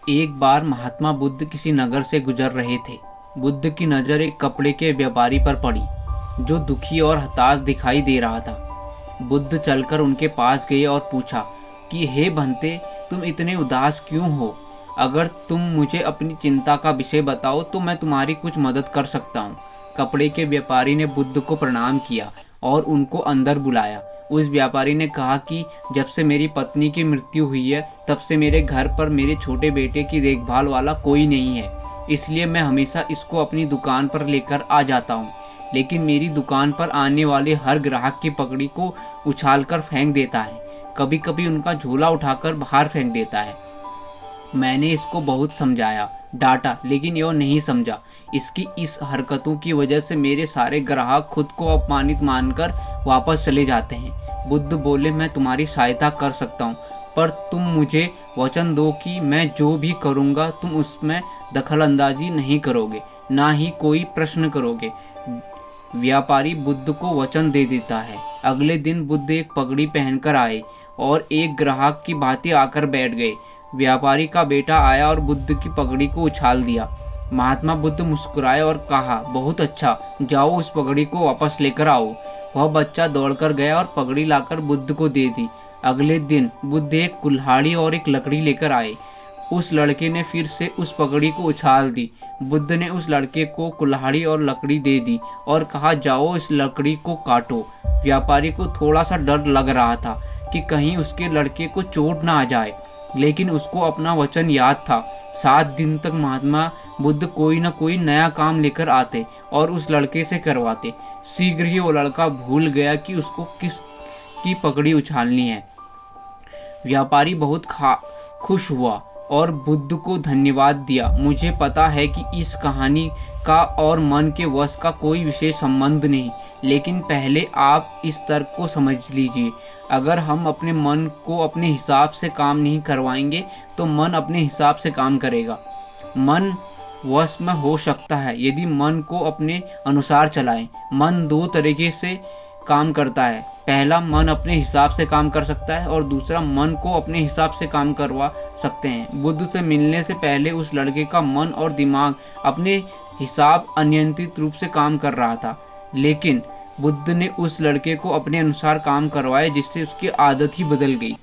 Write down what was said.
एक बार महात्मा बुद्ध किसी नगर से गुजर रहे थे। बुद्ध की नज़र एक कपड़े के व्यापारी पर पड़ी, जो दुखी और हताश दिखाई दे रहा था। बुद्ध चलकर उनके पास गए और पूछा कि हे भंते, तुम इतने उदास क्यों हो? अगर तुम मुझे अपनी चिंता का विषय बताओ तो मैं तुम्हारी कुछ मदद कर सकता हूँ। कपड़े के व्यापारी ने बुद्ध को प्रणाम किया और उनको अंदर बुलाया। उस व्यापारी ने कहा कि जब से मेरी पत्नी की मृत्यु हुई है, तब से मेरे घर पर मेरे छोटे बेटे की देखभाल वाला कोई नहीं है, इसलिए मैं हमेशा इसको अपनी दुकान पर लेकर आ जाता हूँ। लेकिन मेरी दुकान पर आने वाले हर ग्राहक की पगड़ी को उछालकर फेंक देता है, कभी कभी उनका झोला उठाकर बाहर फेंक देता है। मैंने इसको बहुत समझाया, डांटा, लेकिन यह नहीं समझा। इसकी इस हरकतों की वजह से मेरे सारे ग्राहक खुद को अपमानित मानकर वापस चले जाते हैं। बुद्ध बोले, मैं तुम्हारी सहायता कर सकता हूँ, पर तुम मुझे वचन दो कि मैं जो भी करूँगा तुम उसमें दखलंदाजी नहीं करोगे, ना ही कोई प्रश्न करोगे। व्यापारी बुद्ध को वचन दे देता है। अगले दिन बुद्ध एक पगड़ी पहनकर आए और एक ग्राहक की भांति आकर बैठ गए। व्यापारी का बेटा आया और बुद्ध की पगड़ी को उछाल दिया। महात्मा बुद्ध मुस्कुराए और कहा, बहुत अच्छा, जाओ उस पगड़ी को वापस लेकर आओ। वह बच्चा दौड़कर गया और पगड़ी लाकर बुद्ध को दे दी। अगले दिन बुद्ध एक कुल्हाड़ी और एक लकड़ी लेकर आए। उस लड़के ने फिर से उस पगड़ी को उछाल दी। बुद्ध ने उस लड़के को कुल्हाड़ी और लकड़ी दे दी और कहा, जाओ इस लकड़ी को काटो। व्यापारी को थोड़ा सा डर लग रहा था कि कहीं उसके लड़के को चोट ना आ जाए, लेकिन उसको अपना वचन याद था। 7 दिन तक महात्मा बुद्ध कोई न कोई नया काम लेकर आते और उस लड़के से करवाते। शीघ्र ही वो लड़का भूल गया कि उसको किस की पगड़ी उछालनी है। व्यापारी बहुत खुश हुआ और बुद्ध को धन्यवाद दिया। मुझे पता है कि इस कहानी का और मन के वश का कोई विशेष संबंध नहीं, लेकिन पहले आप इस तर्क को समझ लीजिए। अगर हम अपने मन को अपने हिसाब से काम नहीं करवाएंगे तो मन अपने हिसाब से काम करेगा। मन वश में हो सकता है यदि मन को अपने अनुसार चलाएं। मन 2 तरीके से काम करता है। पहला, मन अपने हिसाब से काम कर सकता है और दूसरा, मन को अपने हिसाब से काम करवा सकते हैं। बुद्ध से मिलने से पहले उस लड़के का मन और दिमाग अपने हिसाब अनियंत्रित रूप से काम कर रहा था, लेकिन बुद्ध ने उस लड़के को अपने अनुसार काम करवाया, जिससे उसकी आदत ही बदल गई।